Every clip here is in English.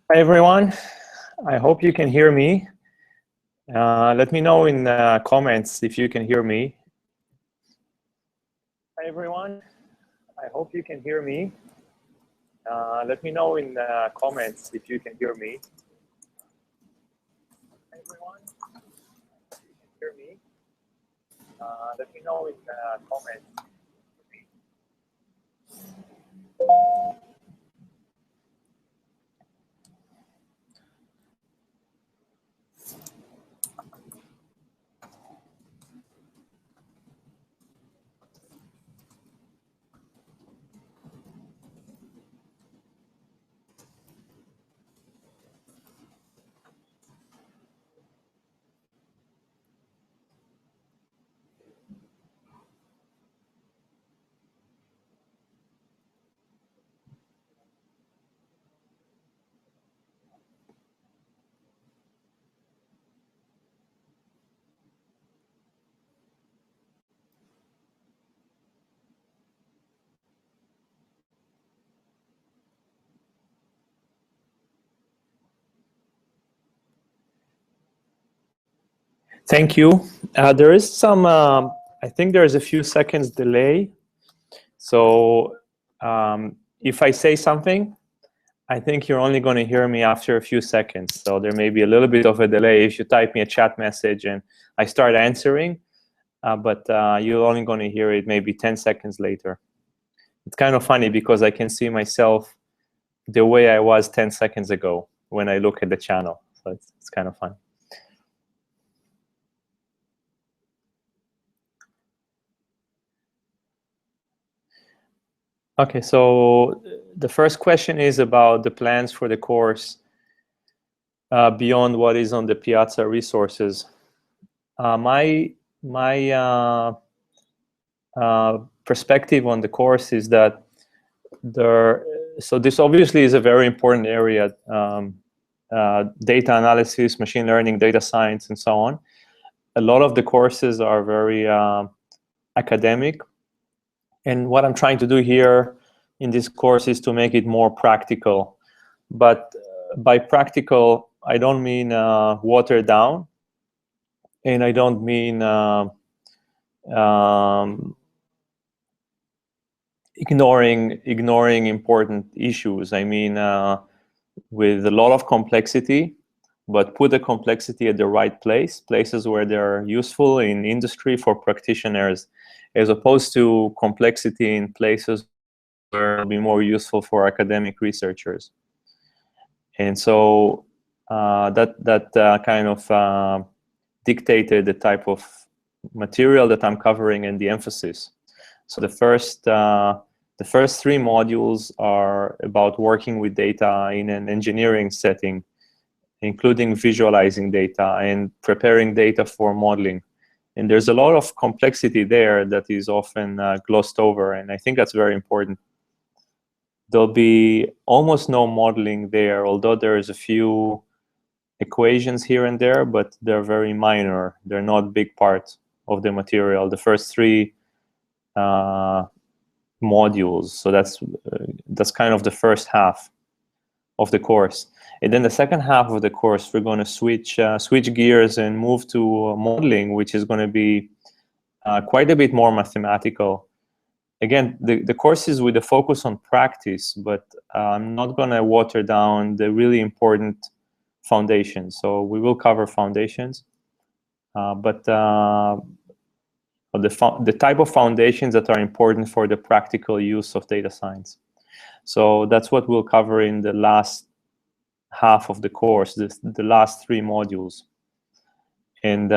Hi everyone, I hope you can hear me. Let me know in the comments if you can hear me. Hi everyone, I hope you can hear me. Let me know in the comments if you can hear me. Hi everyone, if you can hear me. Let me know in the comments. Thank you. There is some, I think there's a few seconds delay. So if I say something, I think you're only going to hear me after a few seconds. So there may be a little bit of a delay if you type me a chat message and I start answering, but you're only going to hear it maybe 10 seconds later. It's kind of funny because I can see myself the way I was 10 seconds ago when I look at the channel. So it's kind of fun. Okay, so the first question is about the plans for the course beyond what is on the Piazza resources. My perspective on the course is that so this obviously is a very important area, data analysis, machine learning, data science, and so on. A lot of the courses are very academic. And what I'm trying to do here in this course is to make it more practical. But by practical, I don't mean watered down. And I don't mean ignoring important issues. I mean with a lot of complexity, but put the complexity at the right places where they're useful in industry for practitioners, as opposed to complexity in places where it'll be more useful for academic researchers. And so that kind of dictated the type of material that I'm covering and the emphasis. So the first three modules are about working with data in an engineering setting, including visualizing data and preparing data for modeling. And there's a lot of complexity there that is often glossed over, and I think that's very important. There'll be almost no modeling there, although there is a few equations here and there, but they're very minor. They're not big part of the material. The first three modules, so that's kind of the first half of the course. And then the second half of the course, we're going to switch gears and move to modeling, which is going to be quite a bit more mathematical. Again, the course is with a focus on practice, but I'm not going to water down the really important foundations. So we will cover foundations, but the type of foundations that are important for the practical use of data science. So that's what we'll cover in the last half of the course, the last three modules. And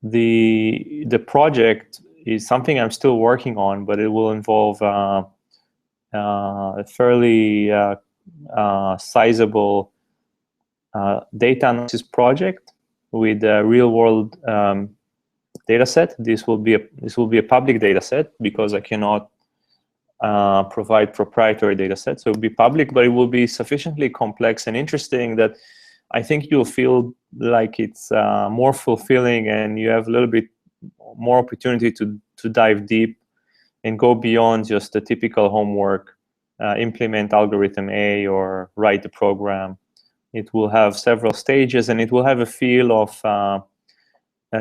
the project is something I'm still working on, but it will involve a fairly sizable data analysis project with a real-world data set. This will be a public data set because I cannot provide proprietary data sets. So it will be public, but it will be sufficiently complex and interesting that I think you'll feel like it's more fulfilling, and you have a little bit more opportunity to dive deep and go beyond just the typical homework implement algorithm A or write the program. It will have several stages, and it will have a feel of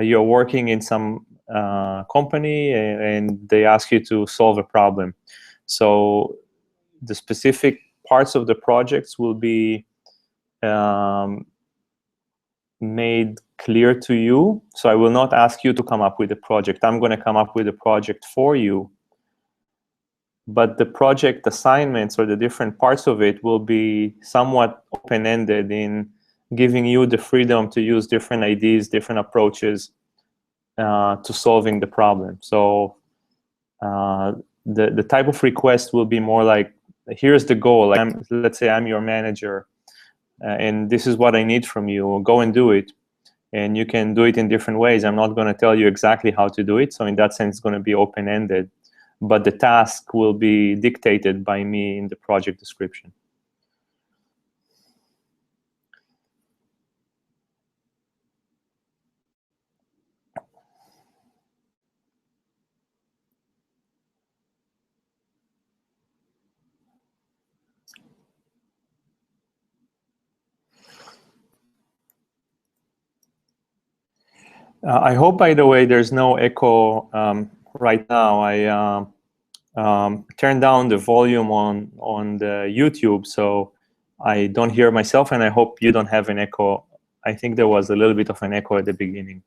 you're working in some company, and they ask you to solve a problem. So the specific parts of the projects will be made clear to you. So I will not ask you to come up with a project. I'm going to come up with a project for you. But the project assignments or the different parts of it will be somewhat open-ended in giving you the freedom to use different ideas, different approaches to solving the problem. So the type of request will be more like, here's the goal. Like let's say I'm your manager, and this is what I need from you. Go and do it. And you can do it in different ways. I'm not going to tell you exactly how to do it. So in that sense, it's going to be open-ended. But the task will be dictated by me in the project description. I hope, by the way, there's no echo right now. I turned down the volume on the YouTube, so I don't hear myself, and I hope you don't have an echo. I think there was a little bit of an echo at the beginning.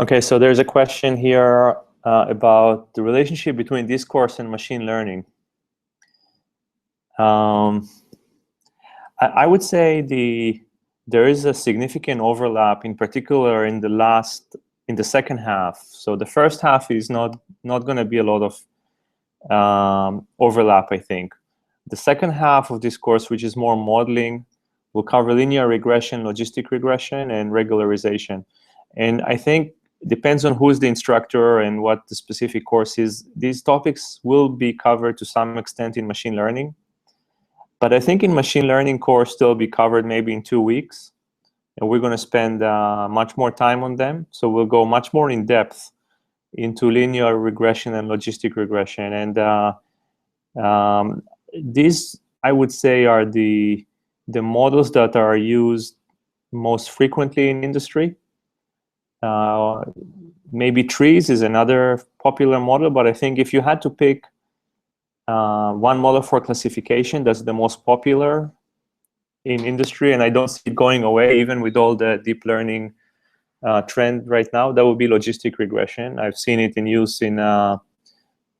Okay, so there's a question here about the relationship between discourse and machine learning. I would say there is a significant overlap, in particular in the second half. So the first half is not going to be a lot of overlap, I think. The second half of this course, which is more modeling, will cover linear regression, logistic regression, and regularization. And I think depends on who's the instructor and what the specific course is. These topics will be covered to some extent in machine learning. But I think in machine learning course, they'll be covered maybe in 2 weeks. And we're going to spend much more time on them. So we'll go much more in depth into linear regression and logistic regression. And these, I would say, are the models that are used most frequently in industry. Maybe trees is another popular model, but I think if you had to pick one model for classification that's the most popular in industry, and I don't see it going away even with all the deep learning trend right now, that would be logistic regression. I've seen it in use in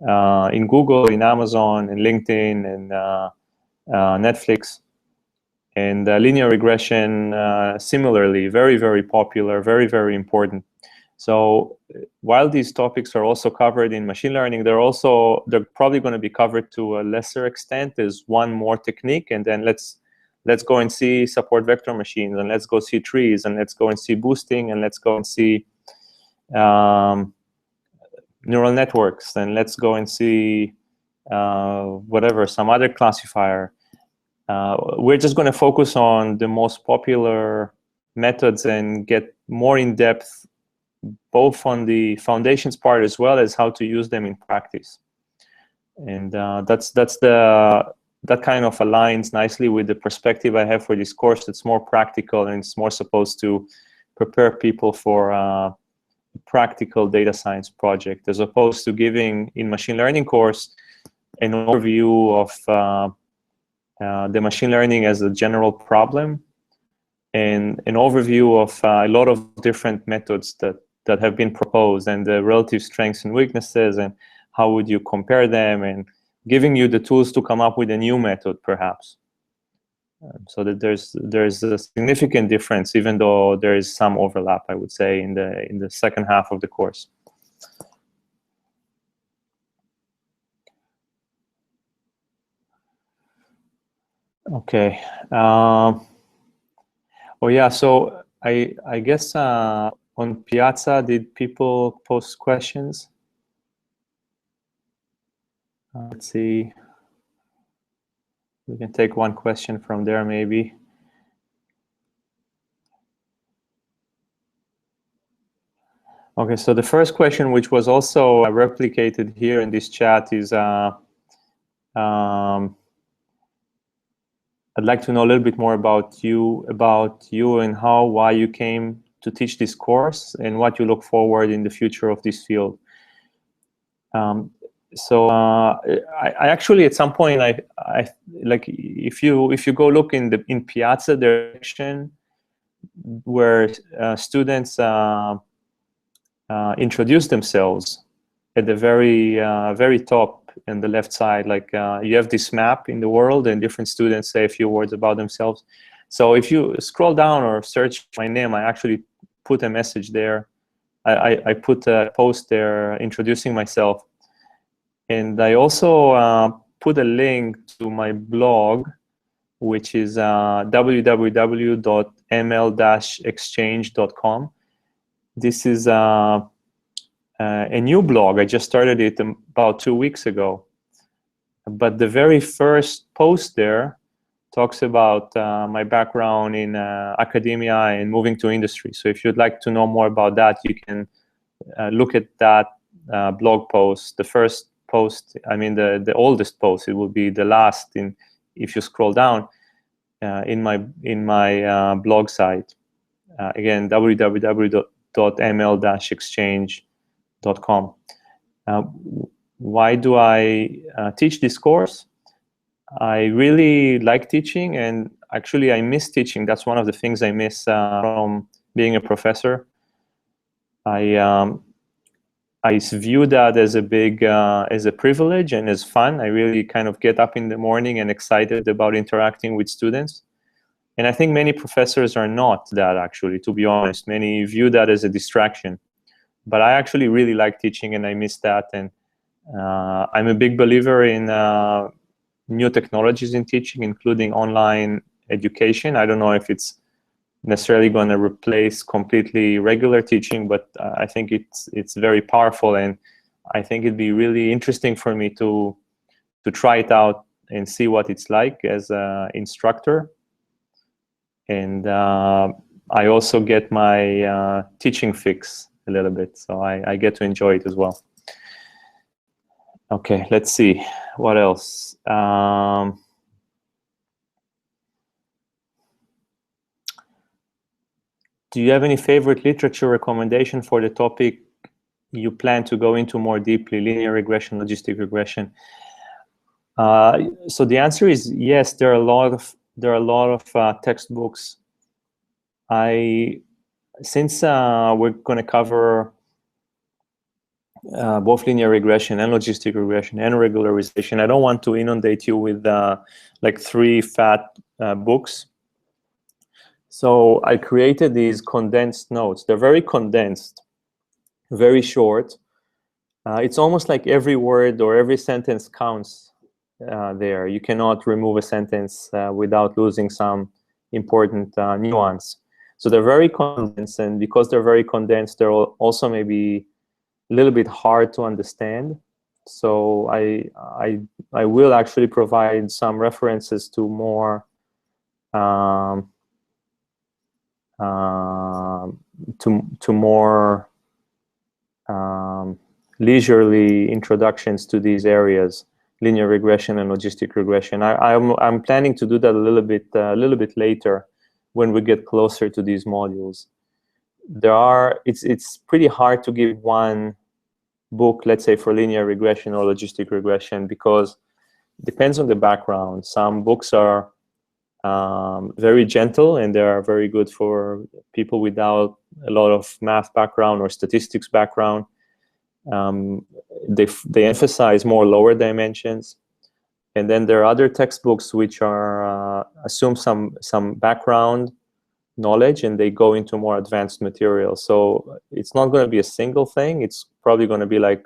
Google, in Amazon, in LinkedIn, and Netflix. And linear regression, similarly, very, very popular, very, very important. So while these topics are also covered in machine learning, they're probably going to be covered to a lesser extent as one more technique. And then let's go and see support vector machines, and let's go see trees, and let's go and see boosting, and let's go and see neural networks, and let's go and see whatever, some other classifier. We're just going to focus on the most popular methods and get more in depth, both on the foundations part as well as how to use them in practice. And that kind of aligns nicely with the perspective I have for this course. It's more practical, and it's more supposed to prepare people for a practical data science project, as opposed to giving in machine learning course an overview of the machine learning as a general problem, and an overview of a lot of different methods that have been proposed, and the relative strengths and weaknesses, and how would you compare them, and giving you the tools to come up with a new method, perhaps. So that there's a significant difference, even though there is some overlap, I would say, in the second half of the course. Okay. Oh yeah. So I guess on Piazza, did people post questions? Let's see. We can take one question from there, maybe. Okay, so the first question, which was also replicated here in this chat, is I'd like to know a little bit more about you and why you came to teach this course and what you look forward in the future of this field. So I actually at some point I like if you go look in Piazza direction where students introduce themselves at the very top in the left side, like you have this map in the world and different students say a few words about themselves. So if you scroll down or search my name, I actually put a message there. I put a post there introducing myself. And I also put a link to my blog, which is www.ml-exchange.com. This is a new blog. I just started it about 2 weeks ago. But the very first post there talks about my background in academia and moving to industry. So if you'd like to know more about that, you can look at that blog post. The first post, I mean the oldest post, it will be the last if you scroll down in my blog site. Again, www.ml-exchange.com. Why do I teach this course? I really like teaching, and actually I miss teaching. That's one of the things I miss from being a professor. I view that as a big, as a privilege and as fun. I really kind of get up in the morning and excited about interacting with students. And I think many professors are not that, actually, to be honest. Many view that as a distraction. But I actually really like teaching, and I miss that. And I'm a big believer in new technologies in teaching, including online education. I don't know if it's necessarily going to replace completely regular teaching, but I think it's very powerful, and I think it'd be really interesting for me to try it out and see what it's like as an instructor. And I also get my teaching fix a little bit, so I get to enjoy it as well. Okay, let's see what else. Do you have any favorite literature recommendation for the topic you plan to go into more deeply, linear regression, logistic regression? So the answer is yes. There are a lot of textbooks. Since we're going to cover both linear regression and logistic regression and regularization, I don't want to inundate you with like 3 fat books. So I created these condensed notes. They're very condensed, very short. It's almost like every word or every sentence counts there. You cannot remove a sentence without losing some important nuance. So they're very condensed, and because they're very condensed, they're also maybe a little bit hard to understand. So I will actually provide some references to more more leisurely introductions to these areas, linear regression and logistic regression. I'm planning to do that a little bit later when we get closer to these modules. It's pretty hard to give one book, let's say, for linear regression or logistic regression, because it depends on the background. Some books are very gentle, and they are very good for people without a lot of math background or statistics background. They emphasize more lower dimensions. And then there are other textbooks which are assume some background knowledge, and they go into more advanced material. So it's not going to be a single thing. It's probably going to be like,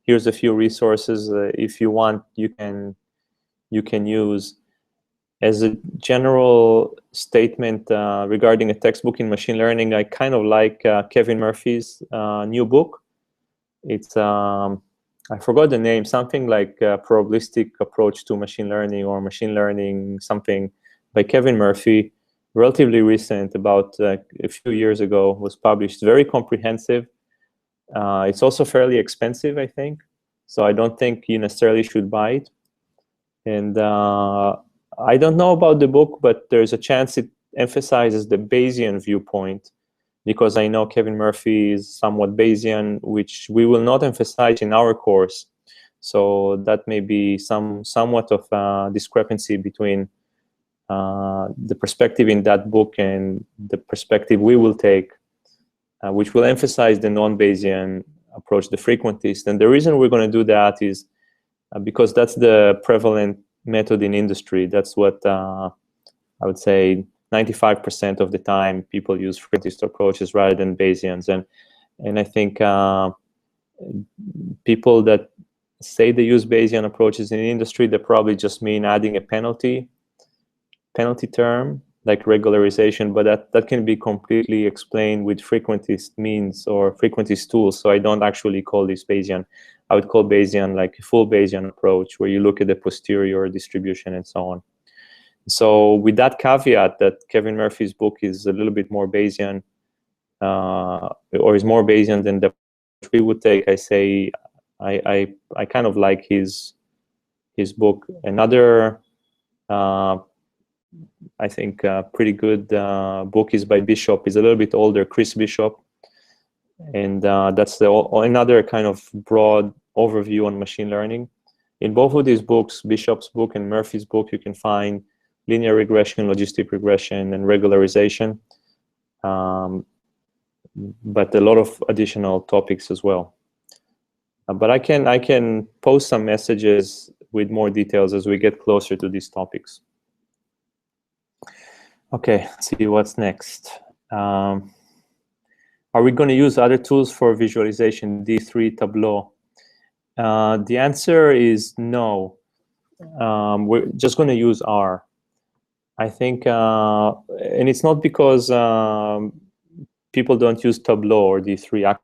here's a few resources. If you want, you can use. as a general statement regarding a textbook in machine learning, I kind of like Kevin Murphy's new book. It's I forgot the name, something like Probabilistic Approach to Machine Learning or Machine Learning, something by Kevin Murphy, relatively recent, about a few years ago, was published. Very comprehensive. It's also fairly expensive, I think, so I don't think you necessarily should buy it. And I don't know about the book, but there's a chance it emphasizes the Bayesian viewpoint, because I know Kevin Murphy is somewhat Bayesian, which we will not emphasize in our course. So that may be somewhat of a discrepancy between the perspective in that book and the perspective we will take, which will emphasize the non-Bayesian approach, the frequentist. And the reason we're going to do that is because that's the prevalent method in industry. That's what I would say 95% of the time people use frequentist approaches rather than Bayesians. And I think people that say they use Bayesian approaches in industry, they probably just mean adding a penalty term like regularization, but that can be completely explained with frequentist means or frequentist tools. So I don't actually call this Bayesian. I would call Bayesian like a full Bayesian approach, where you look at the posterior distribution and so on. So with that caveat that Kevin Murphy's book is a little bit more Bayesian, or is more Bayesian than the approach we would take, I say I kind of like his book. Another I think pretty good book is by Bishop. Is a little bit older, Chris Bishop, and that's another kind of broad overview on machine learning. In both of these books, Bishop's book and Murphy's book, you can find linear regression, logistic regression, and regularization, but a lot of additional topics as well. But I can post some messages with more details as we get closer to these topics. Okay, let's see what's next. Are we going to use other tools for visualization, D3, Tableau? The answer is no. We're just going to use R. I think, and it's not because people don't use Tableau or D3.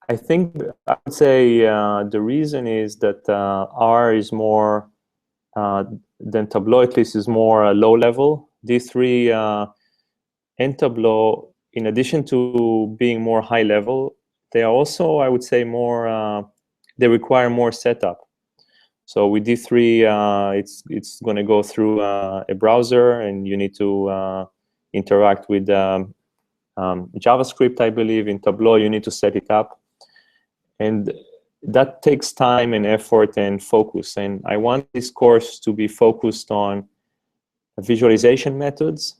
I think I would say the reason is that R is more than Tableau, at least, is more low level. D3 and Tableau, in addition to being more high level, they are also, I would say, more. They require more setup. So with D3, it's going to go through a browser, and you need to interact with JavaScript, I believe. In Tableau, you need to set it up, and that takes time and effort and focus. And I want this course to be focused on visualization methods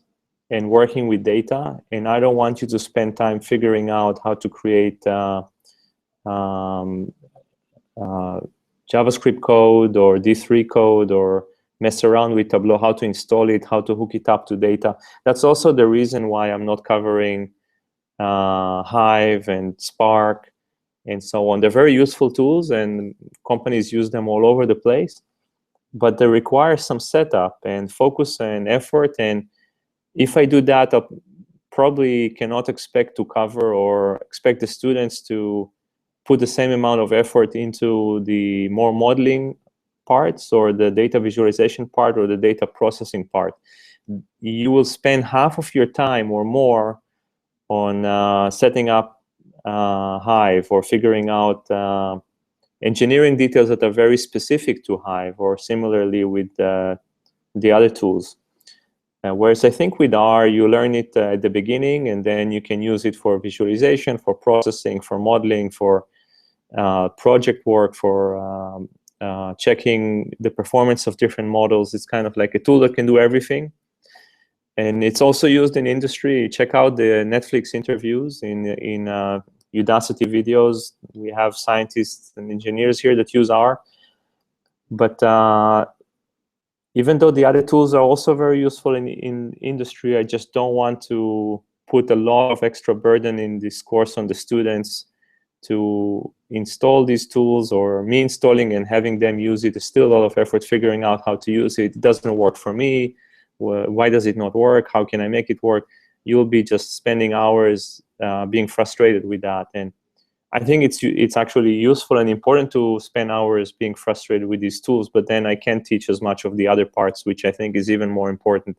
and working with data. And I don't want you to spend time figuring out how to create JavaScript code or D3 code, or mess around with Tableau, how to install it, how to hook it up to data. That's also the reason why I'm not covering Hive and Spark and so on. They're very useful tools, and companies use them all over the place, but they require some setup and focus and effort. And if I do that, I probably cannot expect to cover or expect the students to put the same amount of effort into the more modeling parts, or the data visualization part, or the data processing part. You will spend half of your time or more on setting up Hive, or figuring out engineering details that are very specific to Hive, or similarly with the other tools. Whereas I think with R, you learn it at the beginning, and then you can use it for visualization, for processing, for modeling, for project work, for checking the performance of different models. It's kind of like a tool that can do everything. And it's also used in industry. Check out the Netflix interviews in Udacity videos. We have scientists and engineers here that use R. But even though the other tools are also very useful in industry, I just don't want to put a lot of extra burden in this course on the students to install these tools, or me installing and having them use it is still a lot of effort figuring out how to use it. It doesn't work for me. Why does it not work? How can I make it work? You'll be just spending hours being frustrated with that. And I think it's actually useful and important to spend hours being frustrated with these tools, but then I can't teach as much of the other parts, which I think is even more important,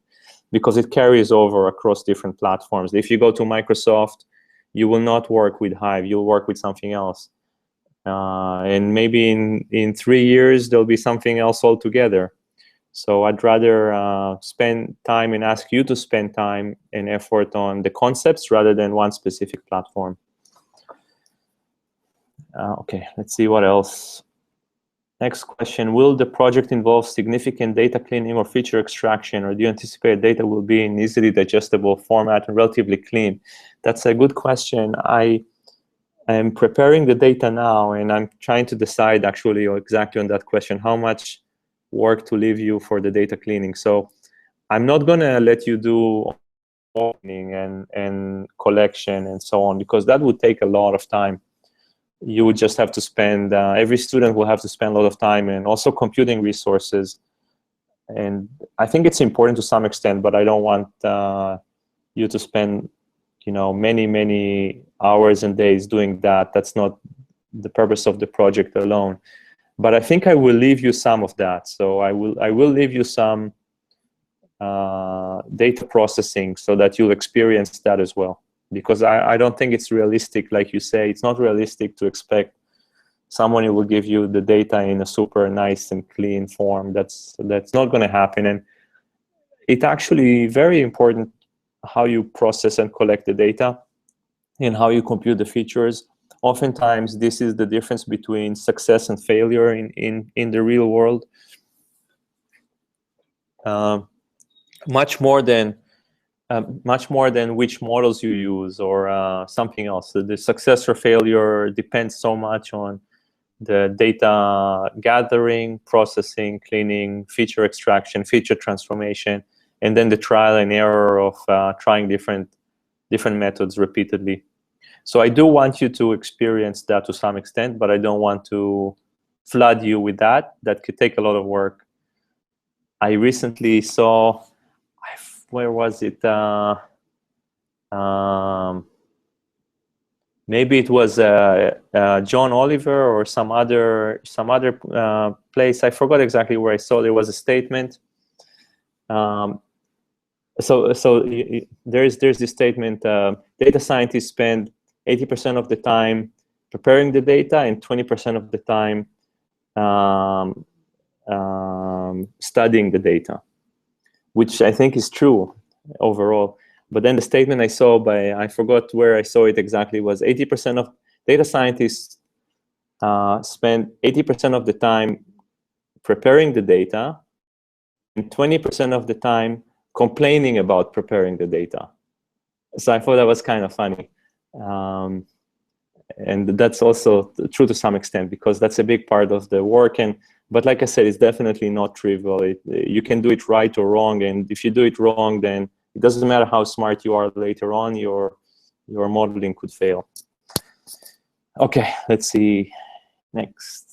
because it carries over across different platforms. If you go to Microsoft, you will not work with Hive, you'll work with something else. And maybe in 3 years, there'll be something else altogether. So I'd rather spend time and ask you to spend time and effort on the concepts rather than one specific platform. Okay, let's see what else. Next question, will the project involve significant data cleaning or feature extraction, or do you anticipate data will be in easily digestible format and relatively clean? That's a good question. I am preparing the data now, and I'm trying to decide actually exactly on that question, how much work to leave you for the data cleaning. So I'm not going to let you do opening and collection and so on, because that would take a lot of time. You would just have to spend, every student will have to spend a lot of time, and also computing resources. And I think it's important to some extent, but I don't want you to spend, many hours and days doing that. That's not the purpose of the project alone. But I think I will leave you some of that. So I will leave you some data processing so that you'll experience that as well. Because I don't think it's realistic, like you say, it's not realistic to expect someone who will give you the data in a super nice and clean form. That's not going to happen. And it's actually very important how you process and collect the data and how you compute the features. Oftentimes, this is the difference between success and failure in the real world. Much more than which models you use or something else. The success or failure depends so much on the data gathering, processing, cleaning, feature extraction, feature transformation, and then the trial and error of trying different methods repeatedly. So I do want you to experience that to some extent, but I don't want to flood you with that. That could take a lot of work. I recently saw, where was it? Maybe it was John Oliver or some other place. I forgot exactly where I saw. There was a statement. So there's this statement. Data scientists spend 80% of the time preparing the data and 20% of the time studying the data, which I think is true overall. But then the statement I saw I forgot where I saw it exactly, was 80% of data scientists spend 80% of the time preparing the data and 20% of the time complaining about preparing the data. So I thought that was kind of funny. And that's also true to some extent, because that's a big part of the work. But like I said, it's definitely not trivial. You can do it right or wrong, and if you do it wrong, then it doesn't matter how smart you are later on, your modeling could fail. Okay, let's see. Next.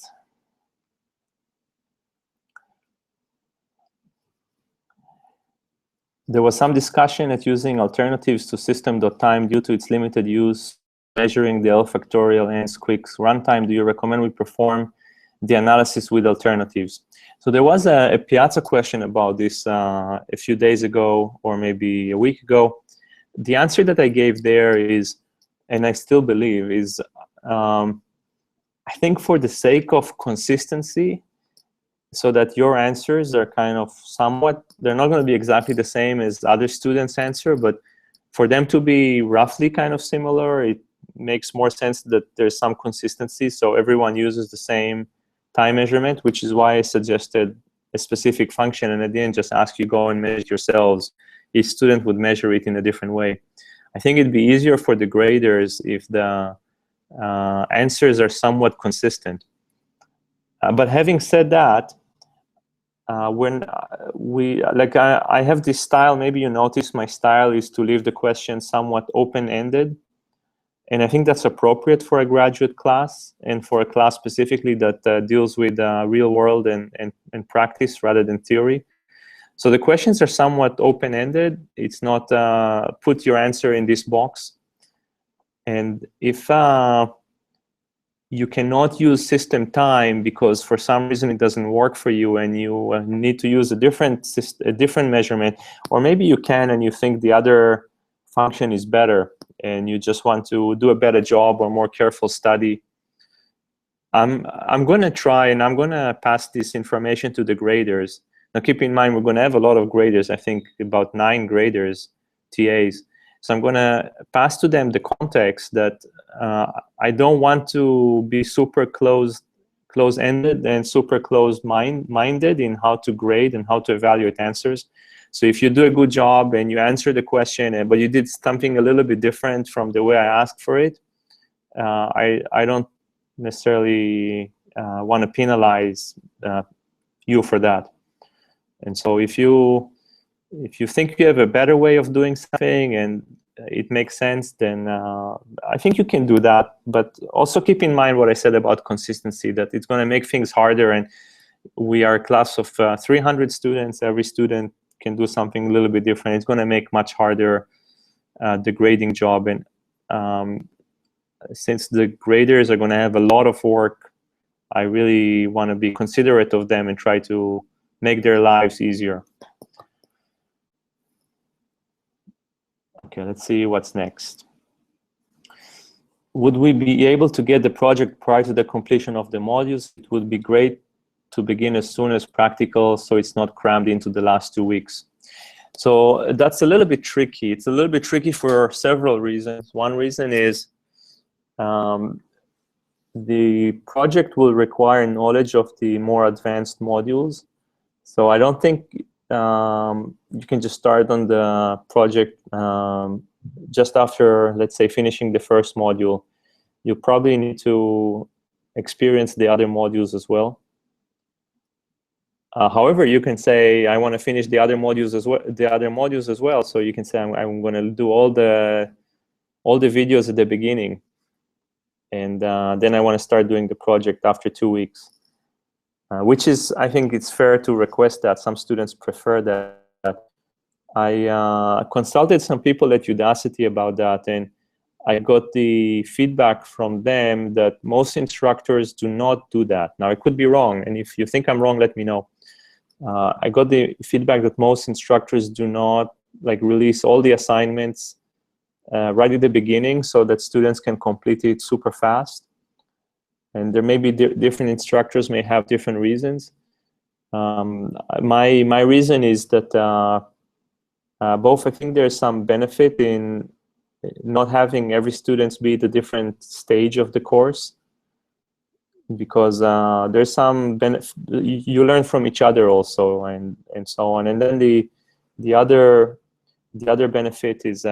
There was some discussion at using alternatives to system.time due to its limited use, measuring the L factorial and quick runtime. Do you recommend we perform the analysis with alternatives? So there was a Piazza question about this a few days ago, or maybe a week ago. The answer that I gave there is, and I still believe, is I think for the sake of consistency, so that your answers are kind of somewhat, they're not going to be exactly the same as other students' answer, but for them to be roughly kind of similar, it makes more sense that there's some consistency, so everyone uses the same time measurement, which is why I suggested a specific function, and I didn't just ask you go and measure yourselves. Each student would measure it in a different way. I think it'd be easier for the graders if the answers are somewhat consistent. But having said that, when I have this style, maybe you notice my style is to leave the question somewhat open-ended. And I think that's appropriate for a graduate class and for a class specifically that deals with real world and practice rather than theory. So the questions are somewhat open-ended. It's not put your answer in this box. And if you cannot use system time because for some reason it doesn't work for you and you need to use a different measurement, or maybe you can and you think the other function is better and you just want to do a better job or more careful study, I'm going to try and I'm going to pass this information to the graders. Now keep in mind, we're going to have a lot of graders, I think about 9 graders, TAs. So I'm going to pass to them the context that I don't want to be super close-ended and super closed-minded in how to grade and how to evaluate answers. So if you do a good job and you answer the question, but you did something a little bit different from the way I asked for it, I don't necessarily want to penalize you for that. And so if you think you have a better way of doing something and it makes sense, then I think you can do that. But also keep in mind what I said about consistency, that it's going to make things harder. And we are a class of 300 students. Every student can do something a little bit different. It's going to make much harder the grading job. And since the graders are going to have a lot of work, I really want to be considerate of them and try to make their lives easier. Okay, let's see what's next. Would we be able to get the project prior to the completion of the modules? It would be great to begin as soon as practical so it's not crammed into the last 2 weeks. So that's a little bit tricky. It's a little bit tricky for several reasons. One reason is the project will require knowledge of the more advanced modules. So I don't think you can just start on the project just after, let's say, finishing the first module. You probably need to experience the other modules as well. However, you can say, I want to finish the other modules as well. So you can say, I'm going to do all the videos at the beginning, and then I want to start doing the project after 2 weeks. Which is, I think it's fair to request that. Some students prefer that. I consulted some people at Udacity about that, and I got the feedback from them that most instructors do not do that. Now, I could be wrong, and if you think I'm wrong, let me know. I got the feedback that most instructors do not release all the assignments right at the beginning so that students can complete it super fast. And there may be different instructors may have different reasons. My reason is that both, I think there's some benefit in not having every student be at a different stage of the course, because there's some benefit. You learn from each other also, and so on. And then the other benefit is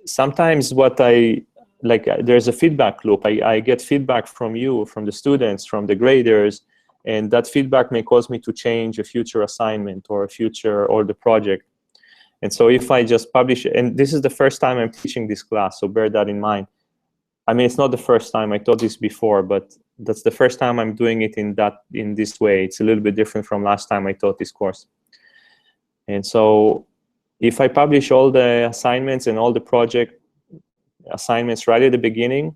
sometimes what there's a feedback loop. I get feedback from you, from the students, from the graders, and that feedback may cause me to change a future assignment or the project. And so if I just publish, and this is the first time I'm teaching this class, so bear that in mind. I mean, it's not the first time. I taught this before, but that's the first time I'm doing it in this way. It's a little bit different from last time I taught this course. And so if I publish all the assignments and all the project assignments right at the beginning,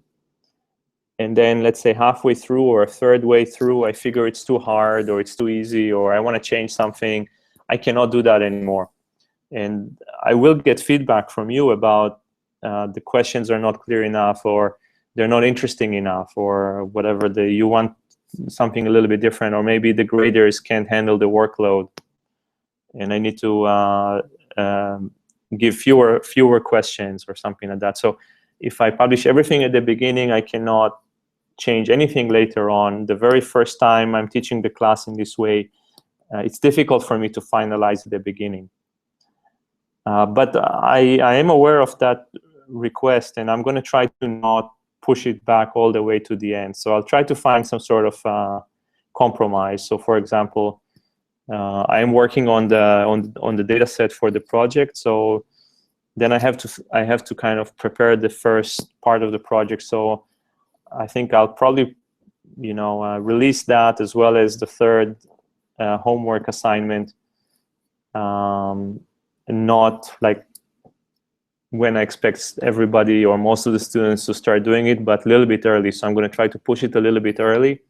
and then let's say halfway through or a third way through, I figure it's too hard or it's too easy or I want to change something, I cannot do that anymore. And I will get feedback from you about the questions are not clear enough, or they're not interesting enough, or whatever. You want something a little bit different, or maybe the graders can't handle the workload, and I need to give fewer questions or something like that. So if I publish everything at the beginning, I cannot change anything later on. The very first time I'm teaching the class in this way, it's difficult for me to finalize at the beginning. But I am aware of that request, and I'm going to try to not push it back all the way to the end. So I'll try to find some sort of compromise. So for example, I am working on the data set for the project. So then I have to kind of prepare the first part of the project. So I think I'll probably, release that as well as the third homework assignment, and not like when I expect everybody or most of the students to start doing it, but a little bit early. So I'm going to try to push it a little bit early,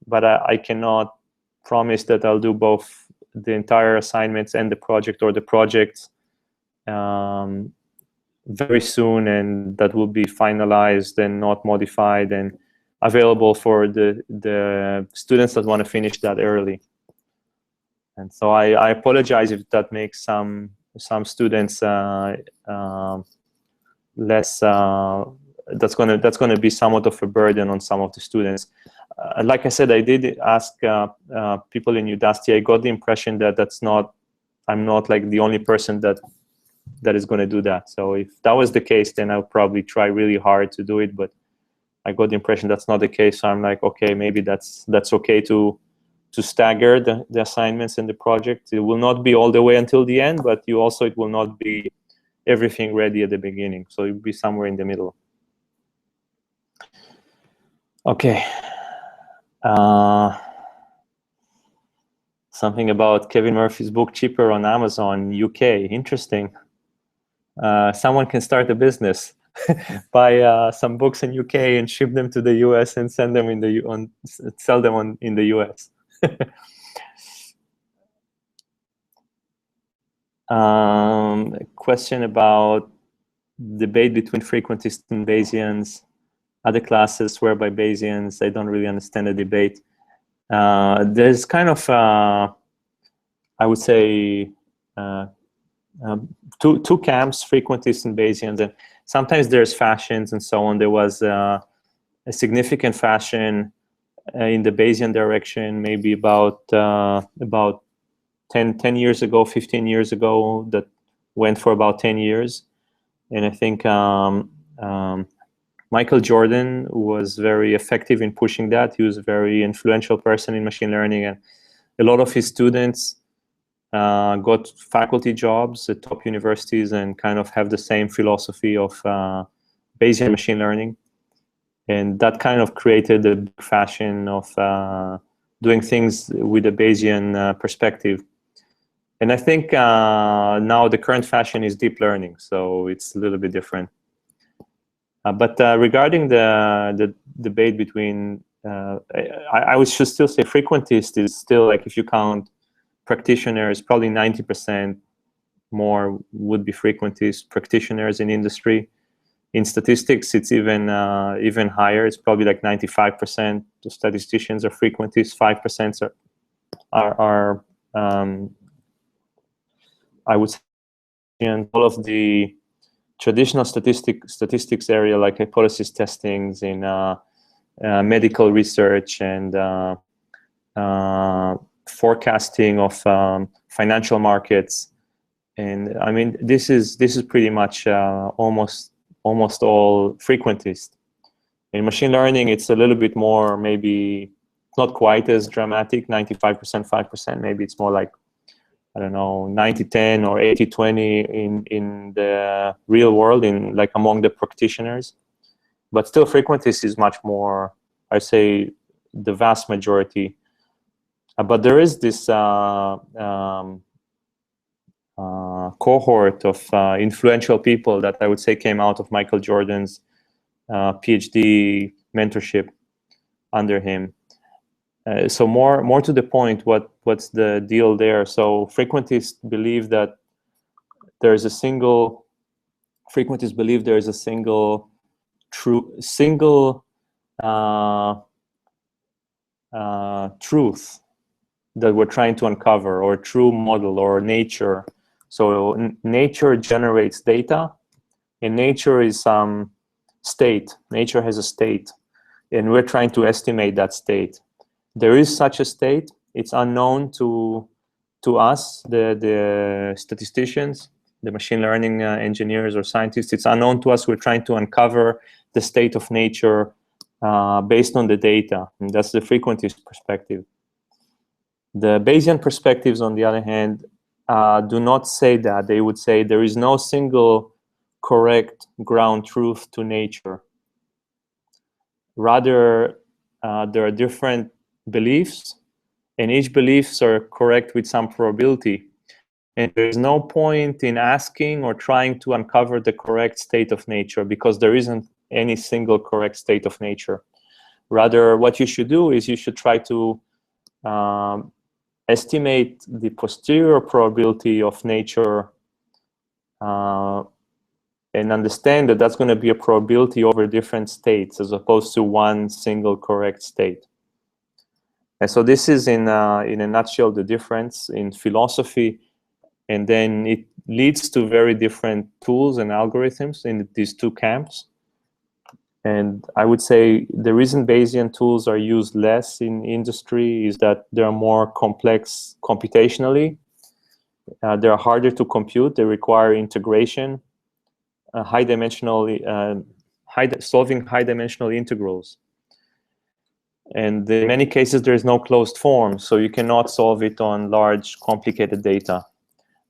but I cannot promise that I'll do both the entire assignments and the project, or the projects very soon, and that will be finalized and not modified and available for the students that want to finish that early. And so I apologize if that makes some students less. That's gonna be somewhat of a burden on some of the students. Like I said, I did ask people in Udacity. I got the impression that I'm not like the only person that is going to do that. So if that was the case, then I'll probably try really hard to do it. But I got the impression that's not the case. So I'm like, okay, maybe that's okay to stagger the assignments and the project. It will not be all the way until the end, but it will not be everything ready at the beginning. So it will be somewhere in the middle. Okay. Something about Kevin Murphy's book, cheaper on Amazon UK. Interesting. Someone can start a business, buy some books in UK and ship them to the US and send them sell them in the US. A question about debate between frequentists and Bayesians. Other classes swear by Bayesians. I don't really understand the debate. There's kind of, I would say, two camps, frequentists and Bayesians, and sometimes there's fashions and so on. There was a significant fashion in the Bayesian direction, maybe about 10 years ago, 15 years ago, that went for about 10 years. And I think Michael Jordan was very effective in pushing that. He was a very influential person in machine learning, and a lot of his students got faculty jobs at top universities and kind of have the same philosophy of Bayesian machine learning. And that kind of created a big fashion of doing things with a Bayesian perspective. And I think now the current fashion is deep learning, so it's a little bit different. But regarding the debate between, I would should still say frequentist is still, like, if you count practitioners, probably 90% more would be frequentist practitioners in industry. In statistics, it's even higher. It's probably like 95% of statisticians are frequentists. 5% are I would say, and all of the traditional statistics area, like hypothesis testings in medical research and forecasting of financial markets. And I mean, this is pretty much almost all frequentist. In machine learning, it's a little bit more, maybe not quite as dramatic, 95%, 5%. Maybe it's more like, I don't know, 90-10 or 80-20 in the real world, in like among the practitioners. But still, frequentist is much more, I say, the vast majority. But there is this cohort of influential people that I would say came out of Michael Jordan's PhD mentorship under him. So more to the point, what's the deal there? So frequentists believe that there is a single truth that we're trying to uncover, or true model, or nature. So nature generates data, and nature is some state. Nature has a state, and we're trying to estimate that state. There is such a state. It's unknown to us, the statisticians, the machine learning engineers or scientists. It's unknown to us. We're trying to uncover the state of nature based on the data. And that's the frequentist perspective. The Bayesian perspectives, on the other hand, do not say that. They would say there is no single correct ground truth to nature. Rather, there are different beliefs, and each beliefs are correct with some probability. And there's no point in asking or trying to uncover the correct state of nature, because there isn't any single correct state of nature. Rather, what you should do is you should try to estimate the posterior probability of nature and understand that that's going to be a probability over different states as opposed to one single correct state. And so this is in a nutshell the difference in philosophy, and then it leads to very different tools and algorithms in these two camps. And I would say the reason Bayesian tools are used less in industry is that they're more complex computationally. They're harder to compute. They require integration, solving high-dimensional integrals. And in many cases, there is no closed form, so you cannot solve it on large, complicated data.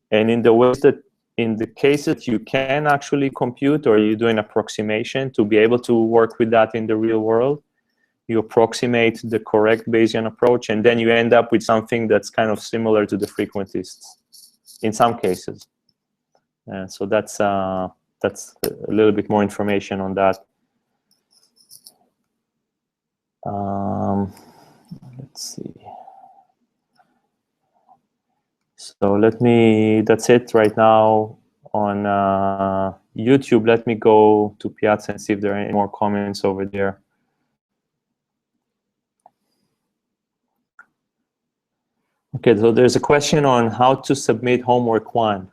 And in the cases you can actually compute, or you do an approximation to be able to work with that in the real world, you approximate the correct Bayesian approach, and then you end up with something that's kind of similar to the frequentists in some cases. So that's a little bit more information on that. Let's see. So that's it right now on YouTube. Let me go to Piazza and see if there are any more comments over there. Okay, so there's a question on how to submit homework 1.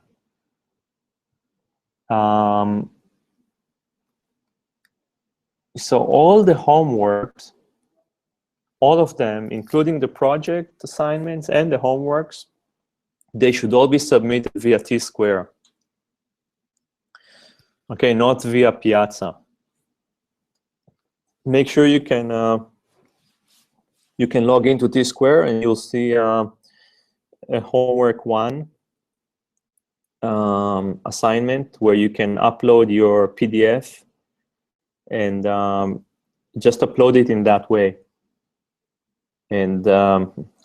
So all the homeworks, all of them, including the project assignments and the homeworks, they should all be submitted via T-Square. Okay, not via Piazza. Make sure you can log into T-Square, and you'll see a homework 1 assignment where you can upload your PDF and just upload it in that way. And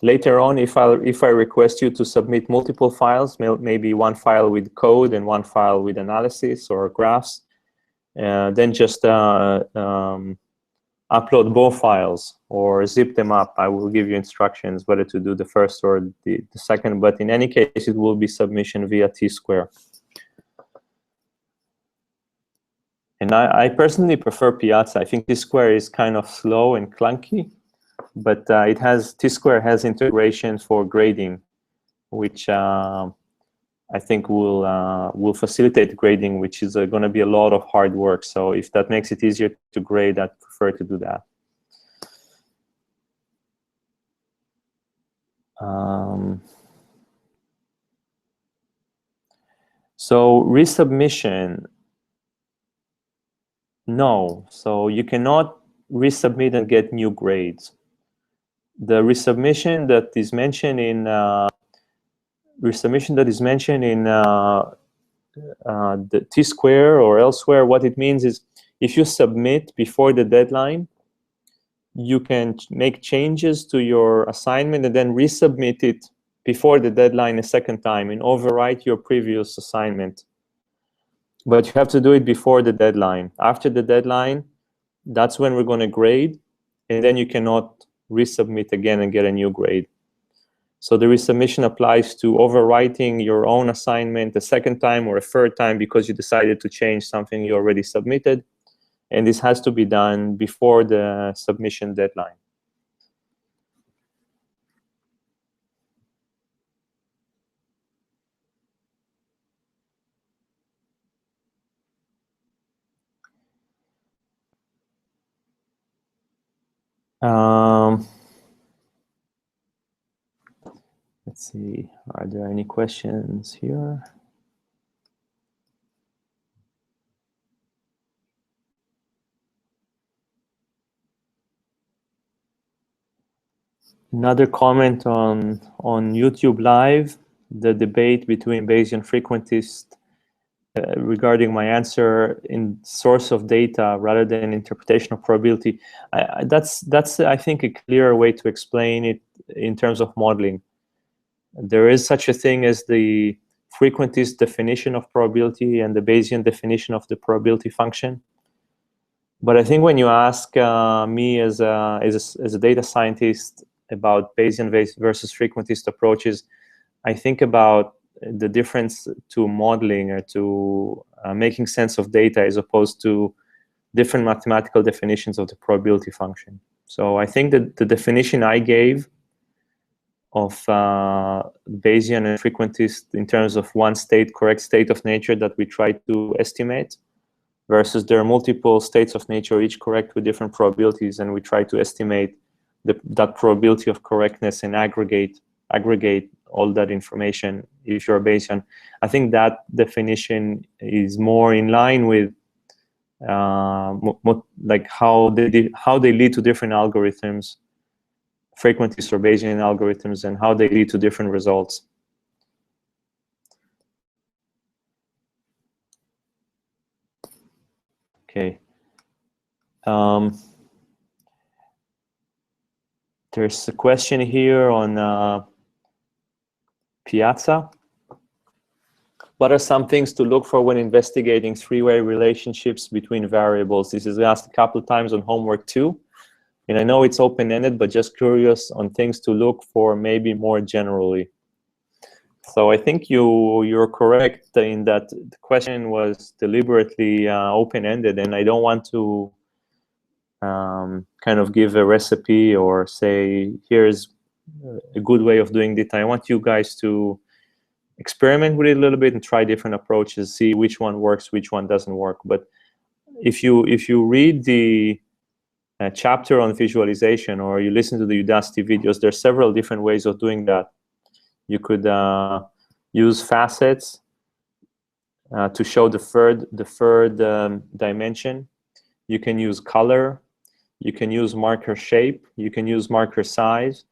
later on, if I request you to submit multiple files, maybe one file with code and one file with analysis or graphs, then just upload both files or zip them up. I will give you instructions whether to do the first or the second, but in any case, it will be submission via T-Square. And I personally prefer Piazza. I think T-Square is kind of slow and clunky, but T-Square has integration for grading, which I think will facilitate grading, which is going to be a lot of hard work. So if that makes it easier to grade, I'd prefer to do that. So resubmission, no. So you cannot resubmit and get new grades. The resubmission that is mentioned in the T-Square or elsewhere, what it means is if you submit before the deadline, you can make changes to your assignment and then resubmit it before the deadline a second time and overwrite your previous assignment. But you have to do it before the deadline. After the deadline, that's when we're going to grade, and then you cannot resubmit again and get a new grade. So the resubmission applies to overwriting your own assignment a second time or a third time because you decided to change something you already submitted. And this has to be done before the submission deadline. Let's see, are there any questions here? Another comment on YouTube Live. the debate between Bayesian and frequentist regarding my answer in source of data rather than interpretation of probability. That's I think a clearer way to explain it in terms of modeling. There is such a thing as the frequentist definition of probability and the Bayesian definition of the probability function. But I think when you ask me as a data scientist about Bayesian versus frequentist approaches, I think about the difference to modeling or to making sense of data as opposed to different mathematical definitions of the probability function. So I think that the definition I gave of Bayesian and frequentist in terms of one state, correct state of nature that we try to estimate, versus there are multiple states of nature, each correct with different probabilities, and we try to estimate that probability of correctness and aggregate all that information if you're Bayesian. I think that definition is more in line with like how they lead to different algorithms, frequentist or Bayesian algorithms, and how they lead to different results. Okay. There's a question here on Piazza. What are some things to look for when investigating three-way relationships between variables? This is asked a couple times on homework too. And I know it's open-ended, but just curious on things to look for maybe more generally. So I think you're correct in that the question was deliberately open-ended, and I don't want to kind of give a recipe or say, here's a good way of doing it. I want you guys to experiment with it a little bit and try different approaches, see which one works, which one doesn't work. But if you read the chapter on visualization or you listen to the Udacity videos, there's several different ways of doing that. You could use facets to show the third dimension. You can use color. You can use marker shape. You can use marker size.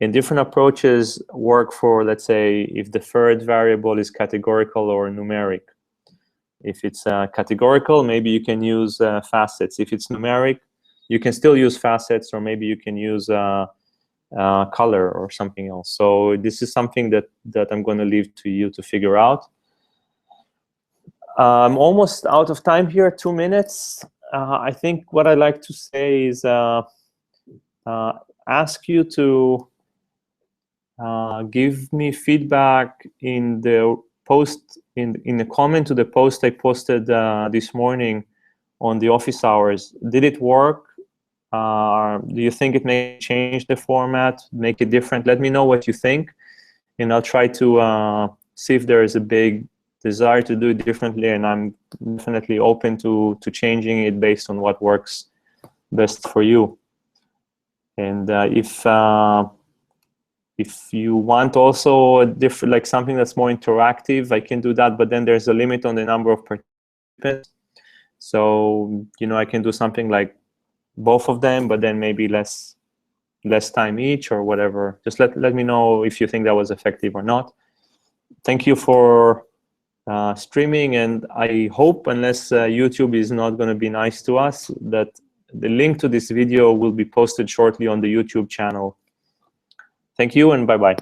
And different approaches work for, let's say, if the third variable is categorical or numeric. If it's categorical, maybe you can use facets. If it's numeric, you can still use facets, or maybe you can use color or something else. So this is something that I'm going to leave to you to figure out. I'm almost out of time here, 2 minutes. I think what I'd like to say is ask you to give me feedback in the post, in the comment to the post I posted this morning on the office hours. Did it work? Do you think it may change the format, make it different? Let me know what you think, and I'll try to see if there is a big desire to do it differently, and I'm definitely open to changing it based on what works best for you. And if you want also a different, like something that's more interactive, I can do that, but then there's a limit on the number of participants. So, I can do something like both of them, but then maybe less time each or whatever. Just let me know if you think that was effective or not. Thank you for streaming, and I hope, unless YouTube is not going to be nice to us, that the link to this video will be posted shortly on the YouTube channel. Thank you, and bye-bye.